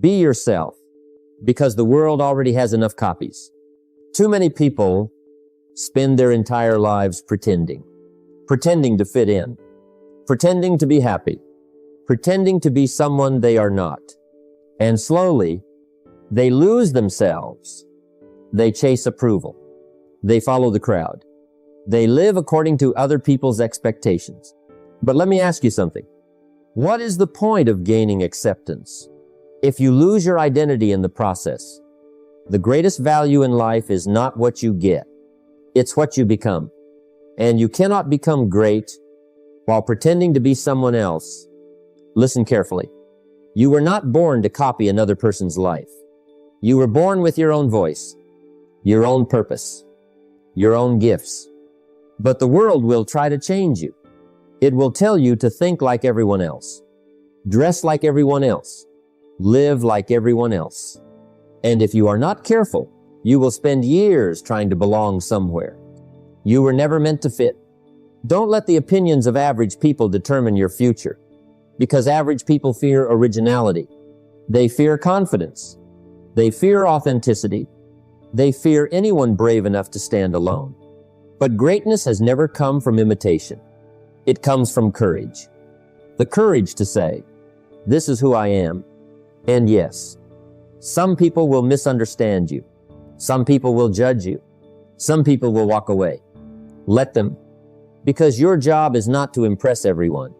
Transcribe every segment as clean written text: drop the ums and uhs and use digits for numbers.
Be yourself, because the world already has enough copies. Too many people spend their entire lives pretending to fit in, pretending to be happy, pretending to be someone they are not. And slowly, they lose themselves. They chase approval. They follow the crowd. They live according to other people's expectations. But let me ask you something. What is the point of gaining acceptance if you lose your identity in the process? The greatest value in life is not what you get. It's what you become. And you cannot become great while pretending to be someone else. Listen carefully. You were not born to copy another person's life. You were born with your own voice, your own purpose, your own gifts. But the world will try to change you. It will tell you to think like everyone else, dress like everyone else, live like everyone else. And if you are not careful, you will spend years trying to belong somewhere. You were never meant to fit. Don't let the opinions of average people determine your future, because average people fear originality. They fear confidence. They fear authenticity. They fear anyone brave enough to stand alone. But greatness has never come from imitation. It comes from courage. The courage to say, this is who I am. And yes, some people will misunderstand you. Some people will judge you. Some people will walk away. Let them, because your job is not to impress everyone.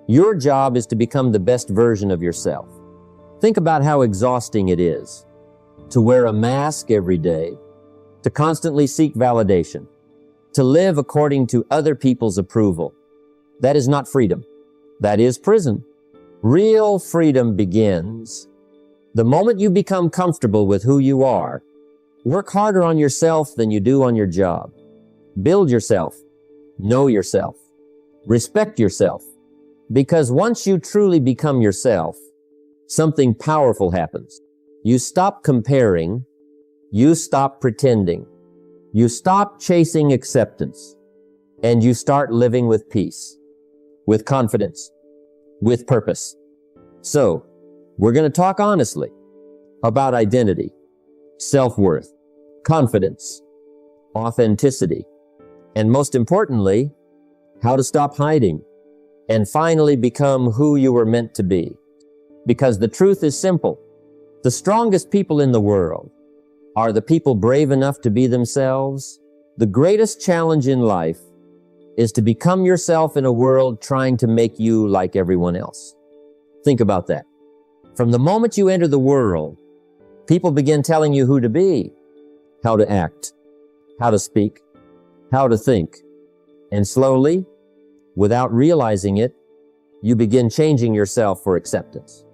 Your job is to become the best version of yourself. Think about how exhausting it is to wear a mask every day, to constantly seek validation, to live according to other people's approval. That is not freedom. That is prison. Real freedom begins the moment you become comfortable with who you are. Work harder on yourself than you do on your job. Build yourself. Know yourself. Respect yourself. Because once you truly become yourself, something powerful happens. You stop comparing. You stop pretending. You stop chasing acceptance. And you start living with peace, with confidence, with purpose. So, we're going to talk honestly about identity, self-worth, confidence, authenticity, and most importantly, how to stop hiding and finally become who you were meant to be. Because the truth is simple. The strongest people in the world are the people brave enough to be themselves. The greatest challenge in life is to become yourself in a world trying to make you like everyone else. Think about that. From the moment you enter the world, people begin telling you who to be, how to act, how to speak, how to think. And slowly, without realizing it, you begin changing yourself for acceptance.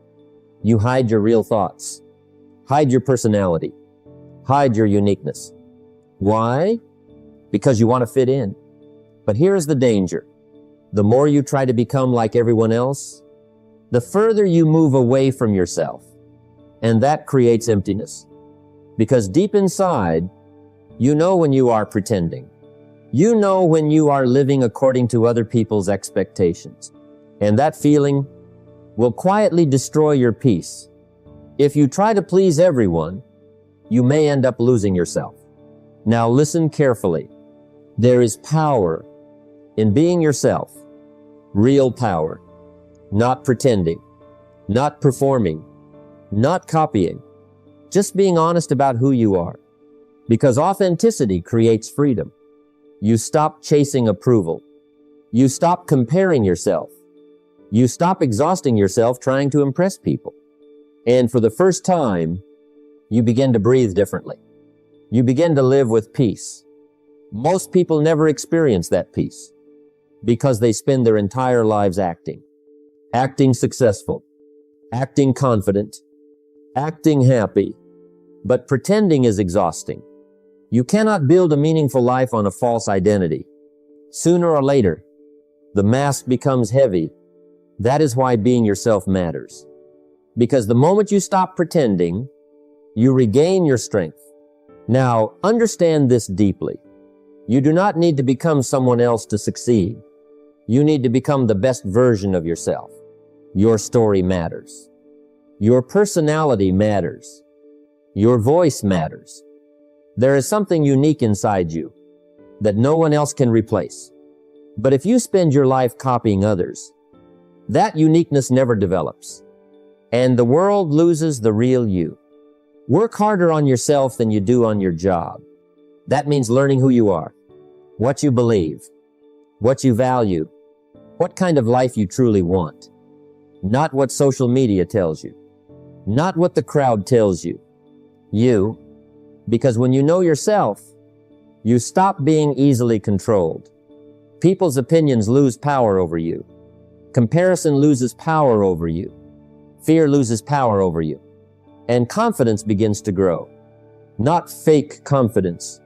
You hide your real thoughts, hide your personality, hide your uniqueness. Why? Because you want to fit in. But here's the danger. The more you try to become like everyone else, the further you move away from yourself. And that creates emptiness. Because deep inside, you know when you are pretending. You know when you are living according to other people's expectations. And that feeling will quietly destroy your peace. If you try to please everyone, you may end up losing yourself. Now listen carefully. There is power in being yourself. Real power. Not pretending. Not performing. Not copying. Just being honest about who you are. Because authenticity creates freedom. You stop chasing approval. You stop comparing yourself. You stop exhausting yourself trying to impress people. And for the first time, you begin to breathe differently. You begin to live with peace. Most people never experience that peace because they spend their entire lives acting successful, acting confident, acting happy. But pretending is exhausting. You cannot build a meaningful life on a false identity. Sooner or later, the mask becomes heavy. That is why being yourself matters. Because the moment you stop pretending, you regain your strength. Now, understand this deeply. You do not need to become someone else to succeed. You need to become the best version of yourself. Your story matters. Your personality matters. Your voice matters. There is something unique inside you that no one else can replace. But if you spend your life copying others, that uniqueness never develops, and the world loses the real you. Work harder on yourself than you do on your job. That means learning who you are, what you believe, what you value, what kind of life you truly want. Not what social media tells you, not what the crowd tells you. You, because when you know yourself, you stop being easily controlled. People's opinions lose power over you. Comparison loses power over you. Fear loses power over you. And confidence begins to grow. Not fake confidence,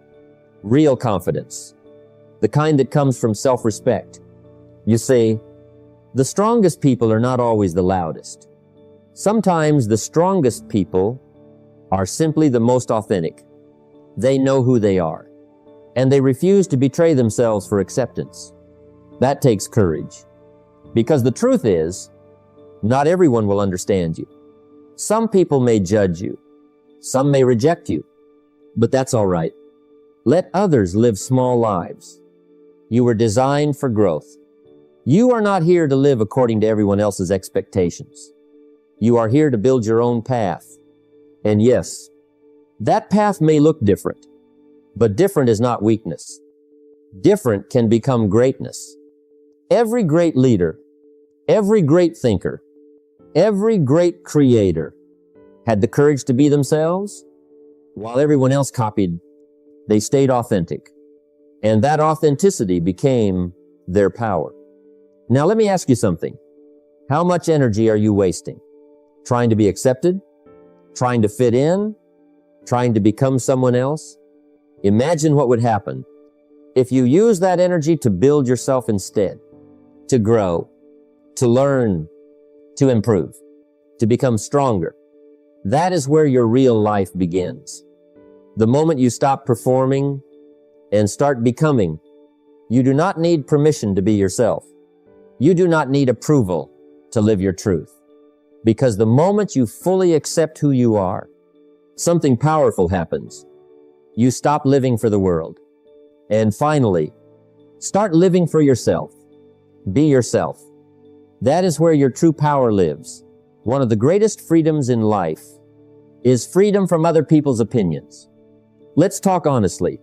real confidence. The kind that comes from self-respect. You see, the strongest people are not always the loudest. Sometimes the strongest people are simply the most authentic. They know who they are, and they refuse to betray themselves for acceptance. That takes courage. Because the truth is, not everyone will understand you. Some people may judge you. Some may reject you. But that's all right. Let others live small lives. You were designed for growth. You are not here to live according to everyone else's expectations. You are here to build your own path. And yes, that path may look different, but different is not weakness. Different can become greatness. Every great leader, every great thinker, every great creator had the courage to be themselves. While everyone else copied, they stayed authentic. And that authenticity became their power. Now let me ask you something. How much energy are you wasting? Trying to be accepted? Trying to fit in? Trying to become someone else? Imagine what would happen if you use that energy to build yourself instead, to grow, to learn, to improve, to become stronger. That is where your real life begins. The moment you stop performing and start becoming, you do not need permission to be yourself. You do not need approval to live your truth. Because the moment you fully accept who you are, something powerful happens. You stop living for the world. And finally, start living for yourself. Be yourself. That is where your true power lives. One of the greatest freedoms in life is freedom from other people's opinions. Let's talk honestly.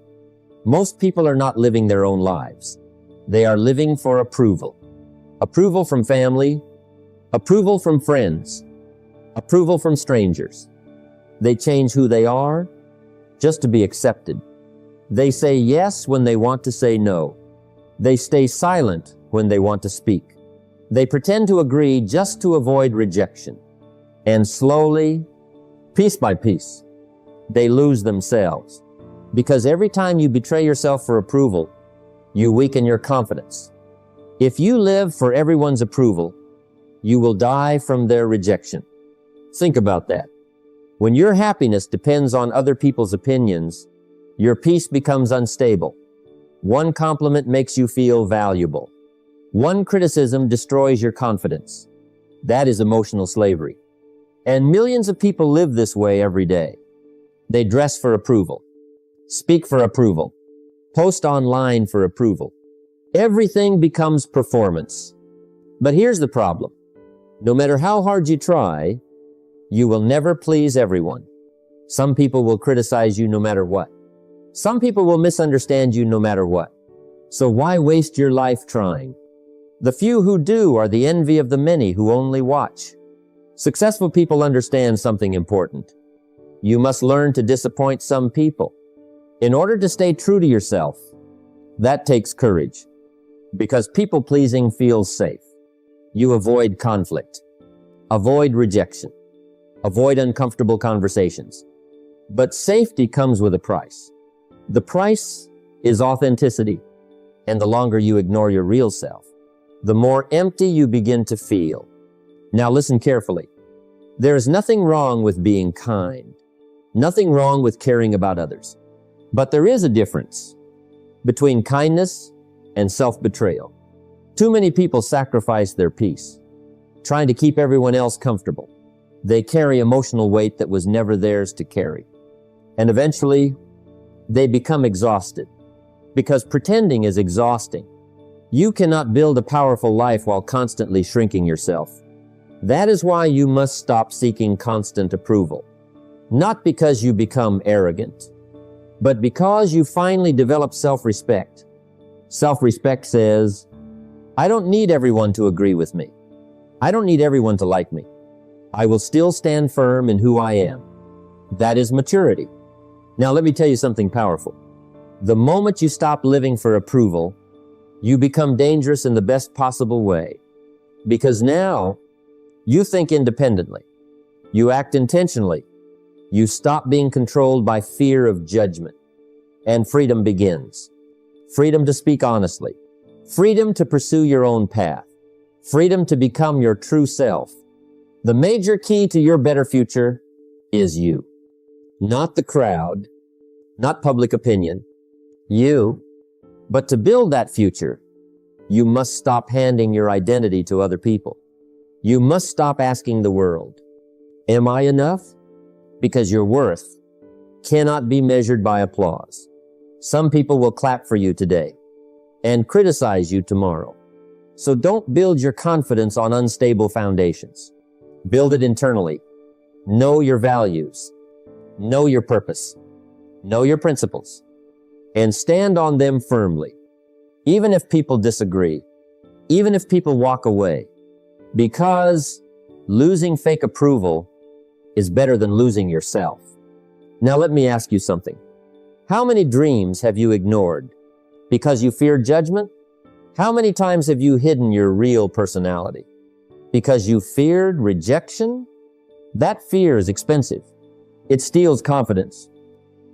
Most people are not living their own lives. They are living for approval. Approval from family, approval from friends, approval from strangers. They change who they are just to be accepted. They say yes when they want to say no. They stay silent when they want to speak. They pretend to agree just to avoid rejection. And slowly, piece by piece, they lose themselves. Because every time you betray yourself for approval, you weaken your confidence. If you live for everyone's approval, you will die from their rejection. Think about that. When your happiness depends on other people's opinions, your peace becomes unstable. One compliment makes you feel valuable. One criticism destroys your confidence. That is emotional slavery. And millions of people live this way every day. They dress for approval, speak for approval, post online for approval. Everything becomes performance. But here's the problem. No matter how hard you try, you will never please everyone. Some people will criticize you no matter what. Some people will misunderstand you no matter what. So why waste your life trying? The few who do are the envy of the many who only watch. Successful people understand something important. You must learn to disappoint some people. In order to stay true to yourself, that takes courage. Because people-pleasing feels safe. You avoid conflict. Avoid rejection. Avoid uncomfortable conversations. But safety comes with a price. The price is authenticity. And the longer you ignore your real self, the more empty you begin to feel. Now listen carefully. There is nothing wrong with being kind. Nothing wrong with caring about others. But there is a difference between kindness and self-betrayal. Too many people sacrifice their peace, trying to keep everyone else comfortable. They carry emotional weight that was never theirs to carry. And eventually, they become exhausted, because pretending is exhausting. You cannot build a powerful life while constantly shrinking yourself. That is why you must stop seeking constant approval. Not because you become arrogant, but because you finally develop self-respect. Self-respect says, I don't need everyone to agree with me. I don't need everyone to like me. I will still stand firm in who I am. That is maturity. Now let me tell you something powerful. The moment you stop living for approval, you become dangerous in the best possible way. Because now, you think independently. You act intentionally. You stop being controlled by fear of judgment. And freedom begins. Freedom to speak honestly. Freedom to pursue your own path. Freedom to become your true self. The major key to your better future is you. Not the crowd, not public opinion, you. But to build that future, you must stop handing your identity to other people. You must stop asking the world, am I enough? Because your worth cannot be measured by applause. Some people will clap for you today and criticize you tomorrow. So don't build your confidence on unstable foundations. Build it internally. Know your values. Know your purpose. Know your principles. And stand on them firmly. Even if people disagree. Even if people walk away. Because losing fake approval is better than losing yourself. Now let me ask you something. How many dreams have you ignored because you feared judgment? How many times have you hidden your real personality because you feared rejection? That fear is expensive. It steals confidence.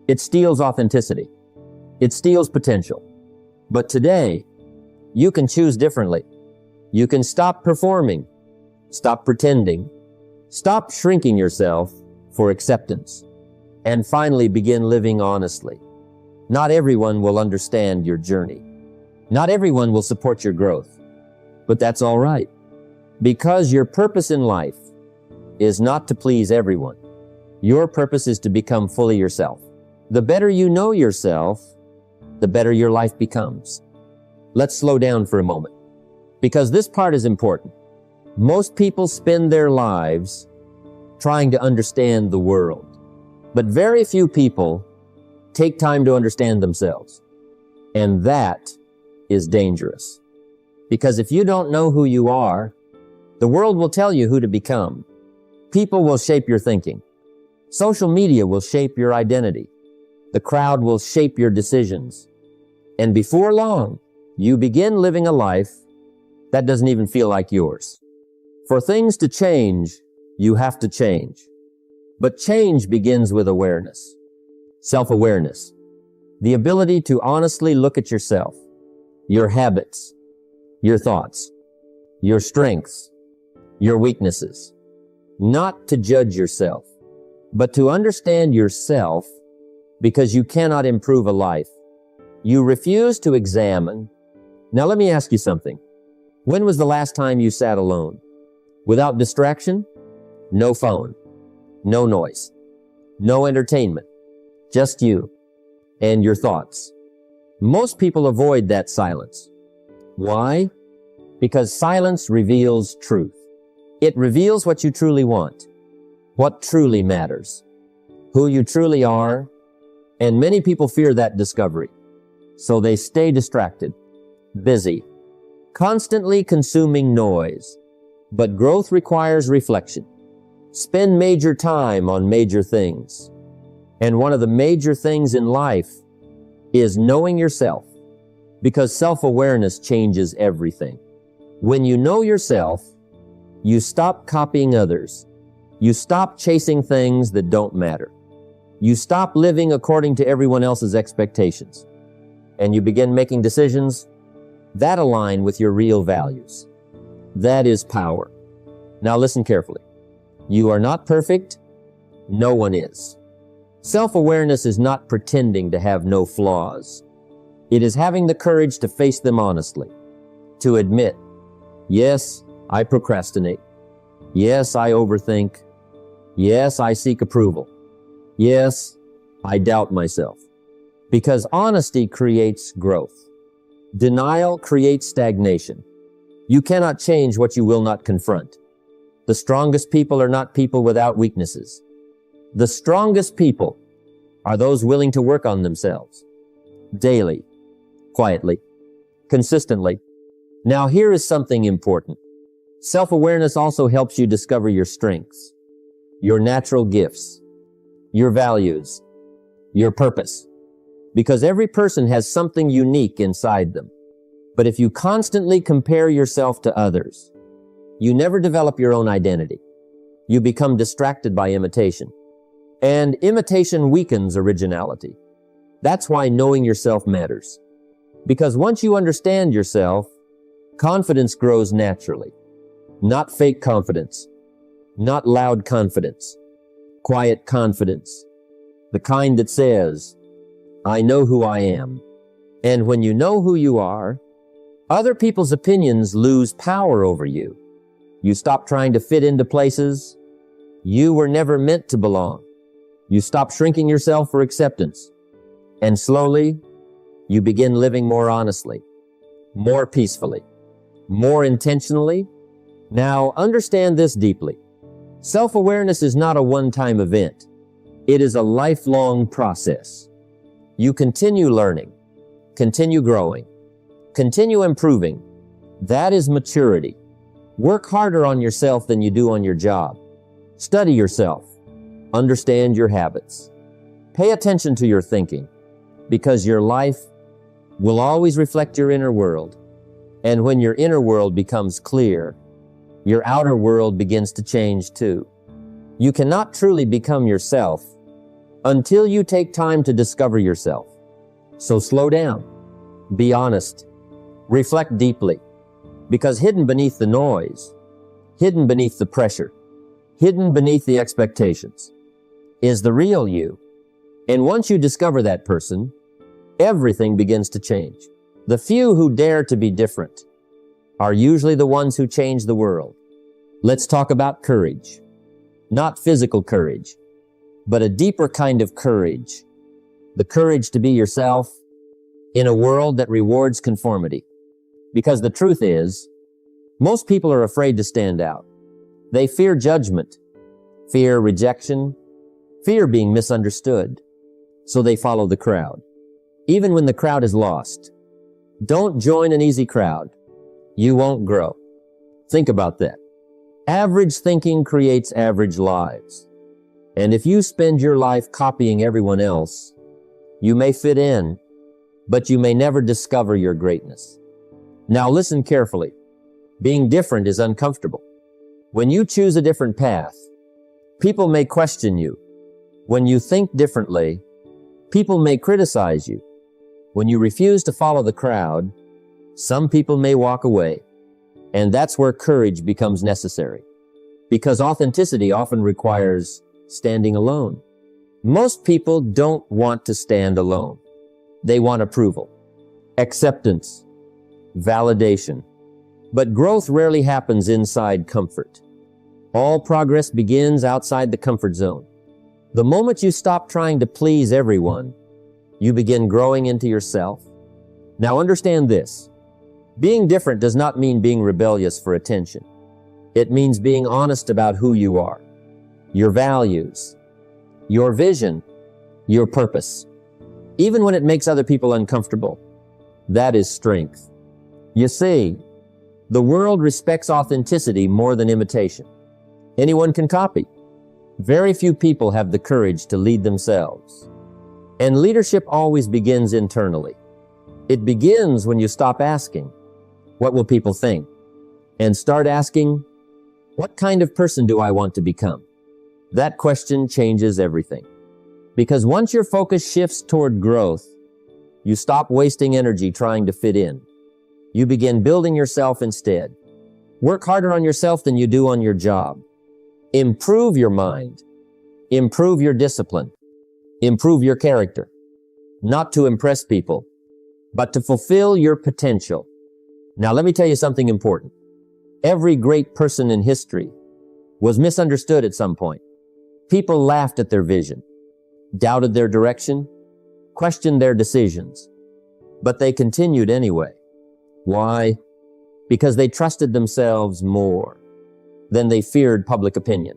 It steals authenticity. It steals potential. But today, you can choose differently. You can stop performing, stop pretending, stop shrinking yourself for acceptance, and finally begin living honestly. Not everyone will understand your journey. Not everyone will support your growth. But that's all right. Because your purpose in life is not to please everyone. Your purpose is to become fully yourself. The better you know yourself, the better your life becomes. Let's slow down for a moment, because this part is important. Most people spend their lives trying to understand the world, but very few people take time to understand themselves. And that is dangerous. Because if you don't know who you are, the world will tell you who to become. People will shape your thinking. Social media will shape your identity. The crowd will shape your decisions. And before long, you begin living a life that doesn't even feel like yours. For things to change, you have to change. But change begins with awareness. Self-awareness. The ability to honestly look at yourself, your habits, your thoughts, your strengths, your weaknesses. Not to judge yourself, but to understand yourself, because you cannot improve a life. You refuse to examine. Now let me ask you something. When was the last time you sat alone? Without distraction? No phone. No noise. No entertainment. Just you and your thoughts. Most people avoid that silence. Why? Because silence reveals truth. It reveals what you truly want, what truly matters, who you truly are, and many people fear that discovery. So they stay distracted, busy, constantly consuming noise. But growth requires reflection. Spend major time on major things. And one of the major things in life is knowing yourself, because self-awareness changes everything. When you know yourself, you stop copying others. You stop chasing things that don't matter. You stop living according to everyone else's expectations. And you begin making decisions that align with your real values. That is power. Now listen carefully. You are not perfect. No one is. Self-awareness is not pretending to have no flaws. It is having the courage to face them honestly. To admit, yes, I procrastinate. Yes, I overthink. Yes, I seek approval. Yes, I doubt myself. Because honesty creates growth. Denial creates stagnation. You cannot change what you will not confront. The strongest people are not people without weaknesses. The strongest people are those willing to work on themselves. Daily, quietly, consistently. Now here is something important. Self-awareness also helps you discover your strengths, your natural gifts, your values, your purpose. Because every person has something unique inside them. But if you constantly compare yourself to others, you never develop your own identity. You become distracted by imitation. And imitation weakens originality. That's why knowing yourself matters. Because once you understand yourself, confidence grows naturally. Not fake confidence. Not loud confidence. Quiet confidence. The kind that says, I know who I am. And when you know who you are, other people's opinions lose power over you. You stop trying to fit into places you were never meant to belong. You stop shrinking yourself for acceptance. And slowly, you begin living more honestly, more peacefully, more intentionally. Now, understand this deeply. Self-awareness is not a one-time event. It is a lifelong process. You continue learning, continue growing, continue improving. That is maturity. Work harder on yourself than you do on your job. Study yourself. Understand your habits. Pay attention to your thinking, because your life will always reflect your inner world. And when your inner world becomes clear, your outer world begins to change too. You cannot truly become yourself until you take time to discover yourself. So slow down. Be honest. Reflect deeply. Because hidden beneath the noise, hidden beneath the pressure, hidden beneath the expectations, is the real you. And once you discover that person, everything begins to change. The few who dare to be different are usually the ones who change the world. Let's talk about courage. Not physical courage, but a deeper kind of courage. The courage to be yourself in a world that rewards conformity. Because the truth is, most people are afraid to stand out. They fear judgment, fear rejection, fear being misunderstood. So they follow the crowd, even when the crowd is lost. Don't join an easy crowd. You won't grow. Think about that. Average thinking creates average lives. And if you spend your life copying everyone else, you may fit in, but you may never discover your greatness. Now listen carefully. Being different is uncomfortable. When you choose a different path, people may question you. When you think differently, people may criticize you. When you refuse to follow the crowd, some people may walk away. And that's where courage becomes necessary. Because authenticity often requires standing alone. Most people don't want to stand alone. They want approval, acceptance, validation. But growth rarely happens inside comfort. All progress begins outside the comfort zone. The moment you stop trying to please everyone, you begin growing into yourself. Now understand this. Being different does not mean being rebellious for attention. It means being honest about who you are, your values, your vision, your purpose. Even when it makes other people uncomfortable, that is strength. You see, the world respects authenticity more than imitation. Anyone can copy. Very few people have the courage to lead themselves. And leadership always begins internally. It begins when you stop asking, what will people think? And start asking, what kind of person do I want to become? That question changes everything. Because once your focus shifts toward growth, you stop wasting energy trying to fit in. You begin building yourself instead. Work harder on yourself than you do on your job. Improve your mind. Improve your discipline. Improve your character. Not to impress people, but to fulfill your potential. Now let me tell you something important. Every great person in history was misunderstood at some point. People laughed at their vision, doubted their direction, questioned their decisions, but they continued anyway. Why? Because they trusted themselves more than they feared public opinion.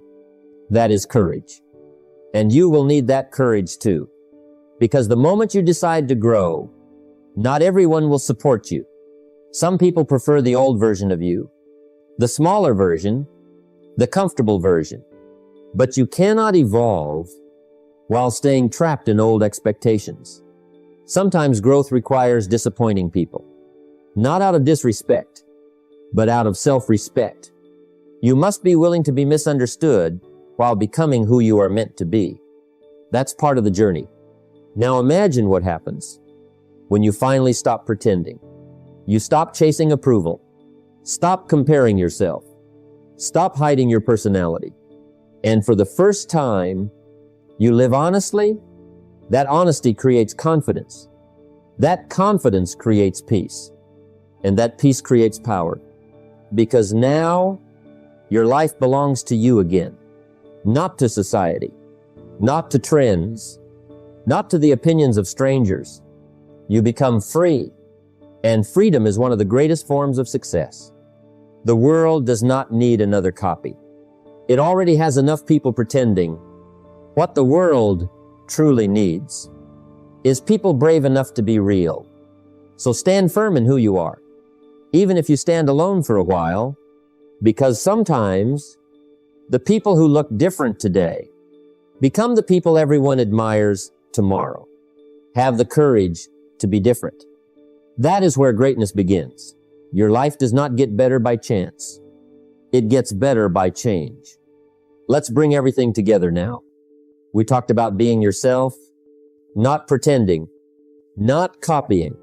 That is courage. And you will need that courage too. Because the moment you decide to grow, not everyone will support you. Some people prefer the old version of you, the smaller version, the comfortable version. But you cannot evolve while staying trapped in old expectations. Sometimes growth requires disappointing people, not out of disrespect, but out of self-respect. You must be willing to be misunderstood while becoming who you are meant to be. That's part of the journey. Now imagine what happens when you finally stop pretending. You stop chasing approval. Stop comparing yourself. Stop hiding your personality. And for the first time, you live honestly. That honesty creates confidence. That confidence creates peace. And that peace creates power. Because now, your life belongs to you again. Not to society. Not to trends. Not to the opinions of strangers. You become free. And freedom is one of the greatest forms of success. The world does not need another copy. It already has enough people pretending. What the world truly needs is people brave enough to be real. So stand firm in who you are, even if you stand alone for a while, because sometimes the people who look different today become the people everyone admires tomorrow. Have the courage to be different. That is where greatness begins. Your life does not get better by chance. It gets better by change. Let's bring everything together now. We talked about being yourself, not pretending, not copying,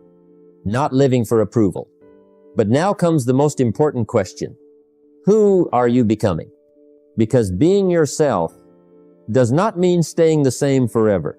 not living for approval. But now comes the most important question. Who are you becoming? Because being yourself does not mean staying the same forever.